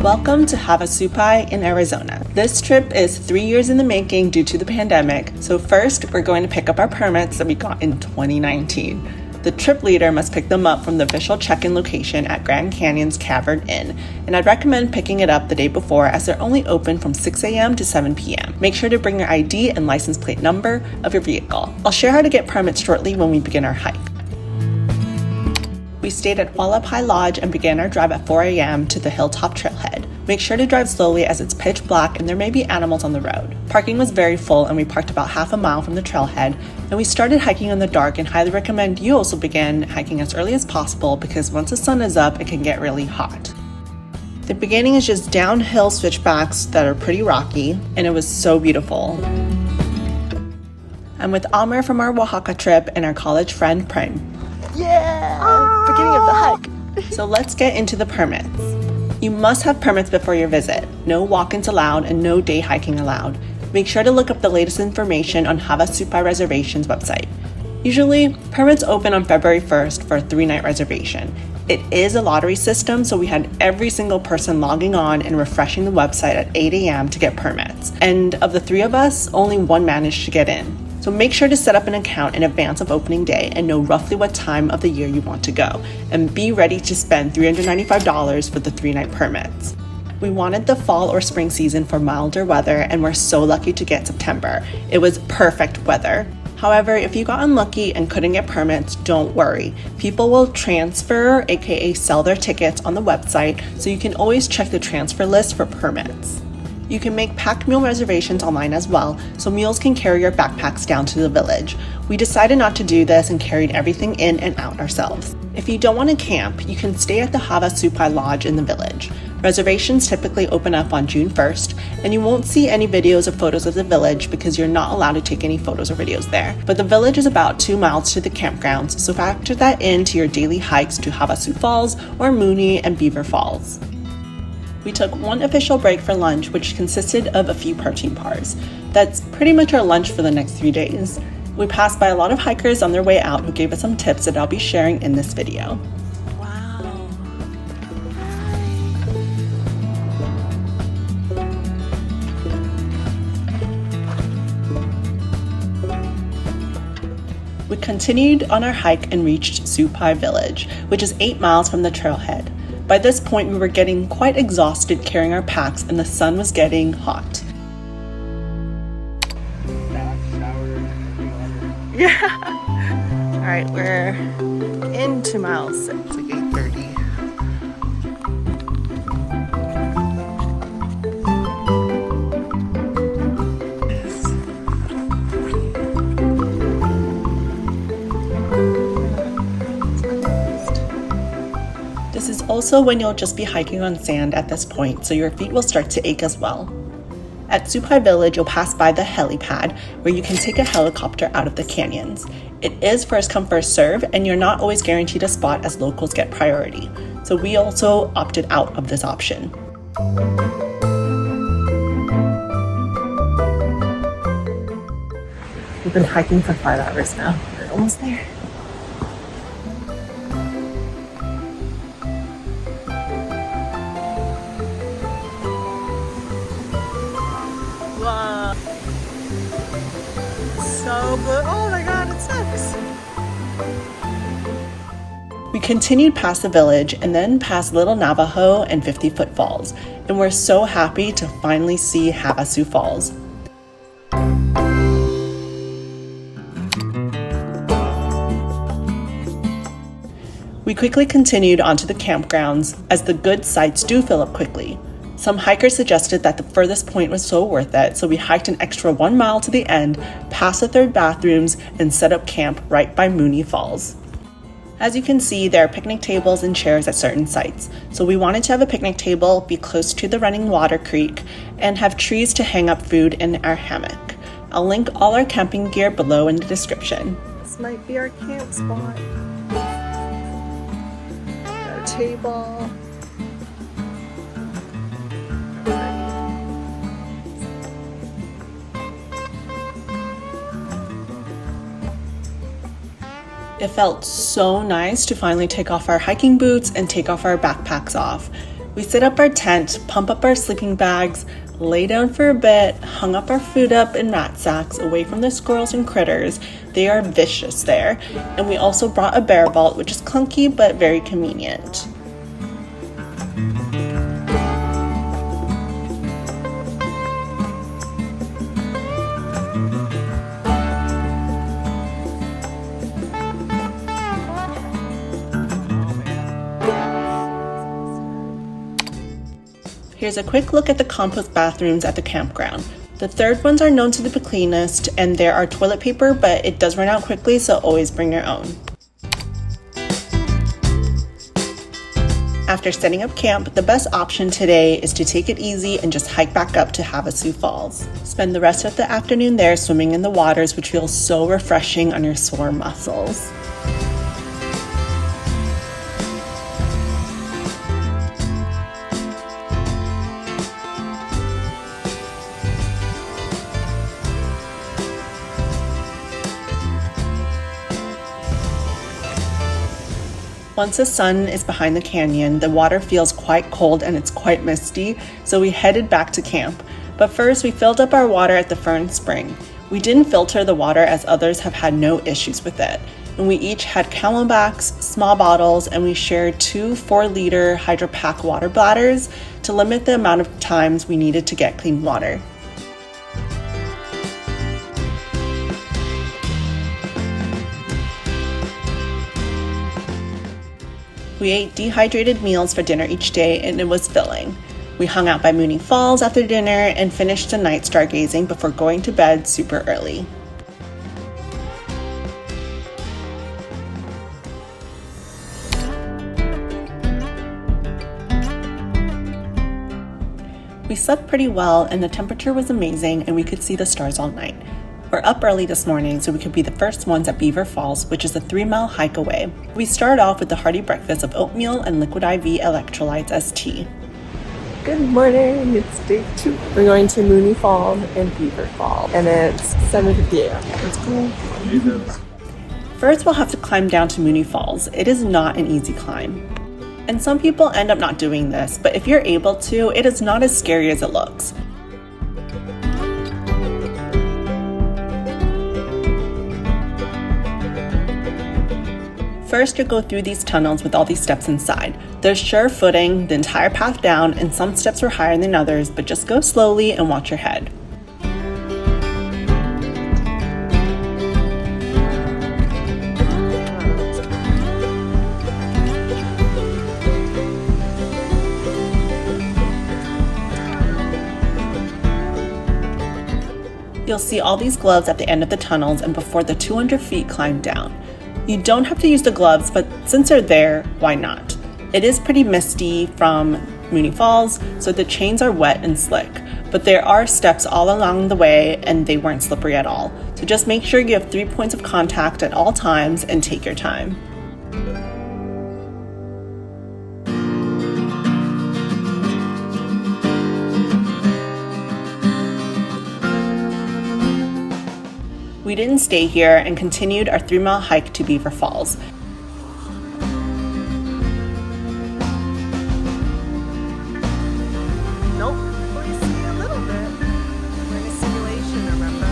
Welcome to Havasupai in Arizona. This trip is 3 years in the making due to the pandemic, so first we're going to pick up our permits that we got in 2019. The trip leader must pick them up from the official check-in location at Grand Canyon's Cavern Inn, and I'd recommend picking it up the day before as they're only open from 6 a.m. to 7 p.m. Make sure to bring your ID and license plate number of your vehicle. I'll share how to get permits shortly when we begin our hike. We stayed at Havasupai Lodge and began our drive at 4 a.m. to the Hilltop Trailhead. Make sure to drive slowly as it's pitch black and there may be animals on the road. Parking was very full and we parked about half a mile from the trailhead, and we started hiking in the dark and highly recommend you also begin hiking as early as possible because once the sun is up, it can get really hot. The beginning is just downhill switchbacks that are pretty rocky, and it was so beautiful. I'm with Amr from our Oaxaca trip and our college friend Prim. Beginning of the hike. So let's get into the permits. You must have permits before your visit. No walk-ins allowed and no day hiking allowed. Make sure to look up the latest information on Havasupai Reservations website. Usually, permits open on February 1st for a 3-night reservation. It is a lottery system, so we had every single person logging on and refreshing the website at 8 a.m. to get permits. And of the 3 of us, only 1 managed to get in. So make sure to set up an account in advance of opening day and know roughly what time of the year you want to go. And be ready to spend $395 for the 3-night permits. We wanted the fall or spring season for milder weather, and we're so lucky to get September. It was perfect weather. However, if you got unlucky and couldn't get permits, don't worry. People will transfer, aka sell their tickets on the website, so you can always check the transfer list for permits. You can make pack mule reservations online as well, so mules can carry your backpacks down to the village. We decided not to do this and carried everything in and out ourselves. If you don't want to camp, you can stay at the Havasupai Lodge in the village. Reservations typically open up on June 1st, and you won't see any videos or photos of the village because you're not allowed to take any photos or videos there. But the village is about 2 miles to the campgrounds, so factor that into your daily hikes to Havasu Falls or Mooney and Beaver Falls. We took 1 official break for lunch, which consisted of a few protein bars. That's pretty much our lunch for the next 3 days. We passed by a lot of hikers on their way out who gave us some tips that I'll be sharing in this video. Wow. We continued on our hike and reached Supai village, which is 8 miles from the trailhead. By this point, we were getting quite exhausted carrying our packs and the sun was getting hot. Yeah. All right, we're into mile 6, like 8:30. This is also when you'll just be hiking on sand at this point, so your feet will start to ache as well. At Supai Village, you'll pass by the helipad, where you can take a helicopter out of the canyons. It is first come first serve, and you're not always guaranteed a spot as locals get priority. So we also opted out of this option. We've been hiking for 5 hours now. We're almost there. Wow. So good. Oh my god, it sucks. We continued past the village and then past Little Navajo and 50-foot Falls, and we're so happy to finally see Havasu Falls. We quickly continued onto the campgrounds as the good sites do fill up quickly. Some hikers suggested that the furthest point was so worth it, so we hiked an extra 1 mile to the end, past the 3rd bathrooms, and set up camp right by Mooney Falls. As you can see, there are picnic tables and chairs at certain sites, so we wanted to have a picnic table, be close to the running water creek, and have trees to hang up food in our hammock. I'll link all our camping gear below in the description. This might be our camp spot. Our table. It felt so nice to finally take off our hiking boots and take off our backpacks off. We set up our tent, pump up our sleeping bags, lay down for a bit, hung up our food up in mat sacks away from the squirrels and critters. They are vicious there. And we also brought a bear vault, which is clunky but very convenient. Here's a quick look at the compost bathrooms at the campground. The third ones are known to be the cleanest, and there are toilet paper, but it does run out quickly, so always bring your own. After setting up camp, the best option today is to take it easy and just hike back up to Havasu Falls. Spend the rest of the afternoon there swimming in the waters, which feels so refreshing on your sore muscles. Once the sun is behind the canyon, the water feels quite cold and it's quite misty, so we headed back to camp. But first, we filled up our water at the Fern Spring. We didn't filter the water as others have had no issues with it. And we each had camelbacks, small bottles, and we shared 2 4-liter Hydro Pack water bladders to limit the amount of times we needed to get clean water. We ate dehydrated meals for dinner each day, and it was filling. We hung out by Mooney Falls after dinner and finished the night stargazing before going to bed super early. We slept pretty well, and the temperature was amazing, and we could see the stars all night. We're up early this morning so we could be the first ones at Beaver Falls, which is a 3-mile hike away. We start off with the hearty breakfast of oatmeal and liquid IV electrolytes as tea. Good morning, it's day 2. We're going to Mooney Falls and Beaver Falls, and it's 7:50 a.m. Let's go. First, we'll have to climb down to Mooney Falls. It is not an easy climb. And some people end up not doing this, but if you're able to, it is not as scary as it looks. First, you'll go through these tunnels with all these steps inside. There's sure footing the entire path down, and some steps are higher than others, but just go slowly and watch your head. You'll see all these gloves at the end of the tunnels and before the 200 feet climb down. You don't have to use the gloves, but since they're there, why not? It is pretty misty from Mooney Falls, so the chains are wet and slick, but there are steps all along the way and they weren't slippery at all. So just make sure you have 3 points of contact at all times and take your time. We didn't stay here and continued our 3-mile hike to Beaver Falls. Nope, we see a little bit. We're in a simulation, remember?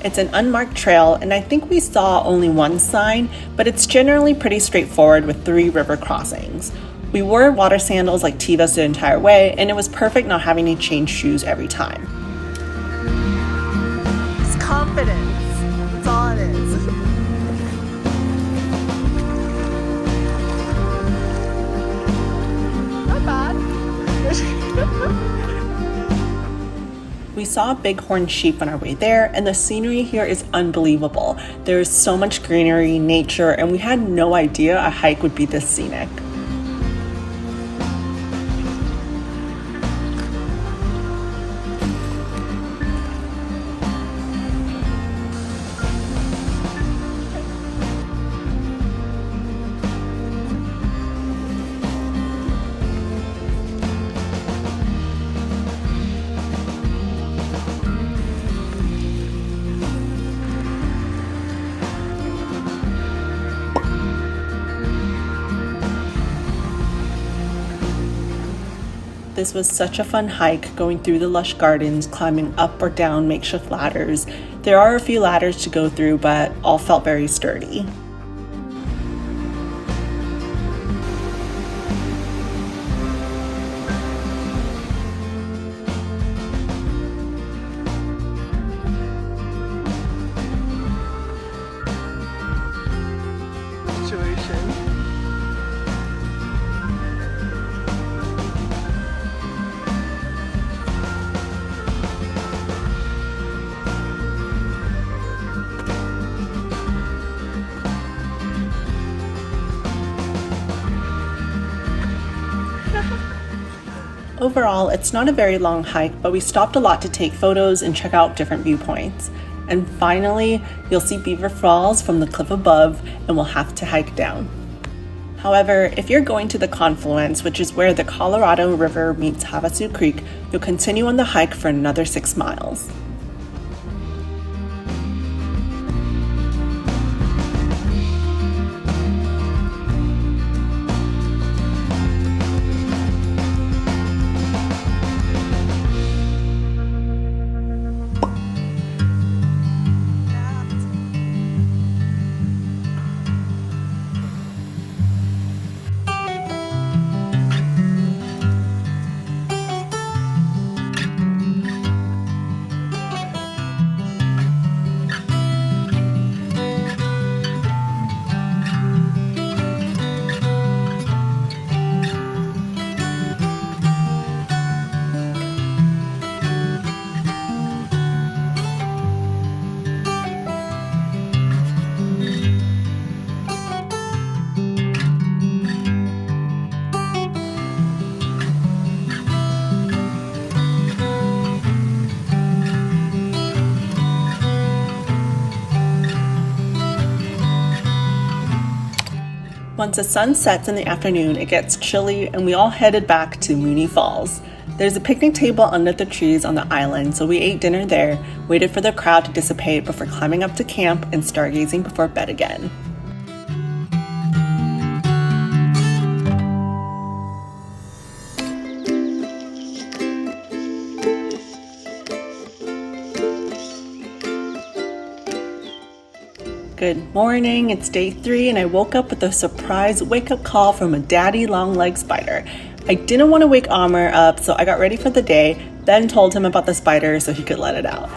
It's an unmarked trail, and I think we saw only one sign, but it's generally pretty straightforward with 3 river crossings. We wore water sandals like Tivas the entire way, and it was perfect not having to change shoes every time. It's confidence. That's all it is. Not bad. We saw a bighorn sheep on our way there, and the scenery here is unbelievable. There is so much greenery, nature, and we had no idea a hike would be this scenic. This was such a fun hike, going through the lush gardens, climbing up or down makeshift ladders. There are a few ladders to go through, but all felt very sturdy. Overall, it's not a very long hike, but we stopped a lot to take photos and check out different viewpoints. And finally, you'll see Beaver Falls from the cliff above, and we'll have to hike down. However, if you're going to the confluence, which is where the Colorado River meets Havasu Creek, you'll continue on the hike for another 6 miles. Once the sun sets in the afternoon, it gets chilly and we all headed back to Mooney Falls. There's a picnic table under the trees on the island, so we ate dinner there, waited for the crowd to dissipate before climbing up to camp and stargazing before bed again. Good morning, it's day 3 and I woke up with a surprise wake-up call from a daddy long-legged spider. I didn't want to wake Amr up, so I got ready for the day, then told him about the spider so he could let it out.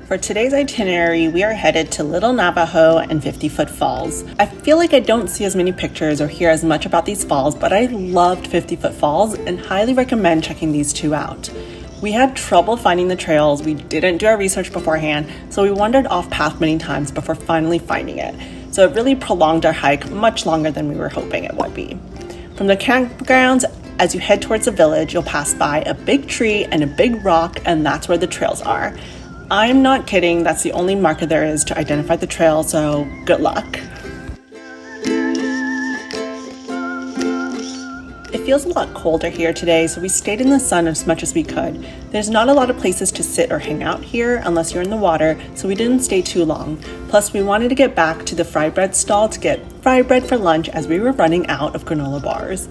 For today's itinerary, we are headed to Little Navajo and 50-Foot Falls. I feel like I don't see as many pictures or hear as much about these falls, but I loved 50-Foot Falls and highly recommend checking these two out. We had trouble finding the trails, we didn't do our research beforehand, so we wandered off path many times before finally finding it. So it really prolonged our hike much longer than we were hoping it would be. From the campgrounds, as you head towards the village, you'll pass by a big tree and a big rock, and that's where the trails are. I'm not kidding, that's the only marker there is to identify the trail, so good luck. It feels a lot colder here today, so we stayed in the sun as much as we could. There's not a lot of places to sit or hang out here unless you're in the water, so we didn't stay too long. Plus, we wanted to get back to the fry bread stall to get fry bread for lunch as we were running out of granola bars.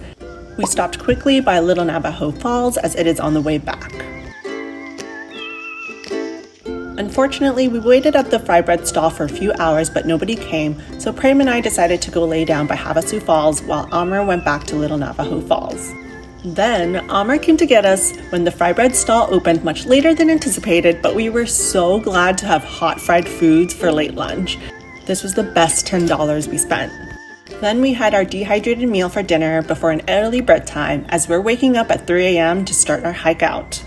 We stopped quickly by Little Navajo Falls as it is on the way back. Unfortunately, we waited at the fry bread stall for a few hours, but nobody came, so Prem and I decided to go lay down by Havasu Falls while Amr went back to Little Navajo Falls. Then, Amr came to get us when the fry bread stall opened much later than anticipated, but we were so glad to have hot fried foods for late lunch. This was the best $10 we spent. Then we had our dehydrated meal for dinner before an early bread time as we're waking up at 3 a.m. to start our hike out.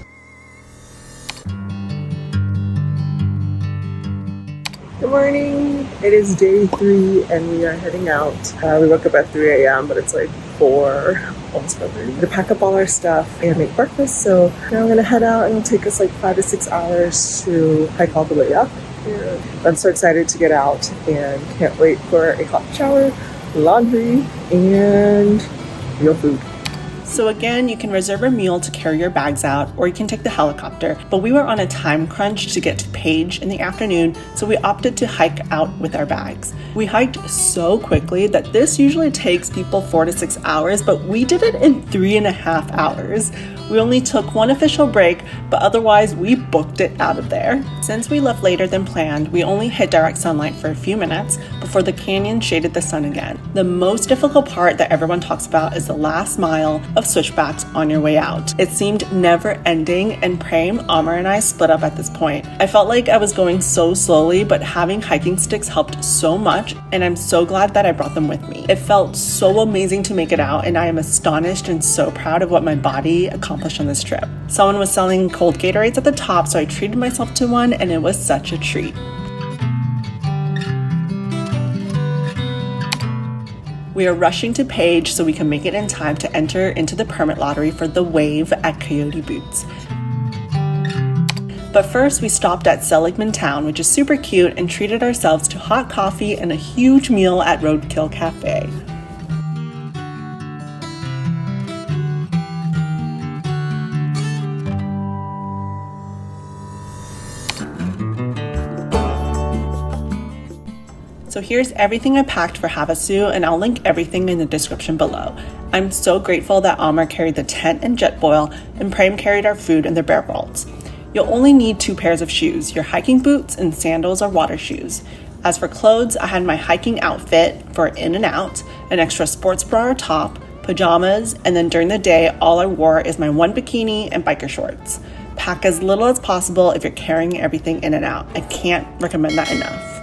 Good morning. It is day 3 and we are heading out. We woke up at 3 a.m. but it's like 4, almost 4:30 to pack up all our stuff and make breakfast. So now I'm gonna head out and it'll take us like 5 to 6 hours to hike all the way up. And I'm so excited to get out and can't wait for a hot shower, laundry, and real food. So again, you can reserve a mule to carry your bags out, or you can take the helicopter, but we were on a time crunch to get to Page in the afternoon, so we opted to hike out with our bags. We hiked so quickly that this usually takes people 4 to 6 hours, but we did it in 3.5 hours. We only took one official break, but otherwise we booked it out of there. Since we left later than planned, we only hit direct sunlight for a few minutes before the canyon shaded the sun again. The most difficult part that everyone talks about is the last mile of switchbacks on your way out. It seemed never ending, and Prem, Amar, and I split up at this point. I felt like I was going so slowly, but having hiking sticks helped so much, and I'm so glad that I brought them with me. It felt so amazing to make it out, and I am astonished and so proud of what my body accomplished on this trip. Someone was selling cold Gatorades at the top, so I treated myself to one, and it was such a treat. We are rushing to Page so we can make it in time to enter into the permit lottery for the wave at Coyote Buttes. But first, we stopped at Seligman Town, which is super cute, and treated ourselves to hot coffee and a huge meal at Roadkill Cafe. So here's everything I packed for Havasu, and I'll link everything in the description below. I'm so grateful that Amar carried the tent and jet boil, and Prem carried our food and their bear vaults. You'll only need 2 pairs of shoes, your hiking boots and sandals or water shoes. As for clothes, I had my hiking outfit for in and out, an extra sports bra or top, pajamas, and then during the day, all I wore is my one bikini and biker shorts. Pack as little as possible if you're carrying everything in and out. I can't recommend that enough.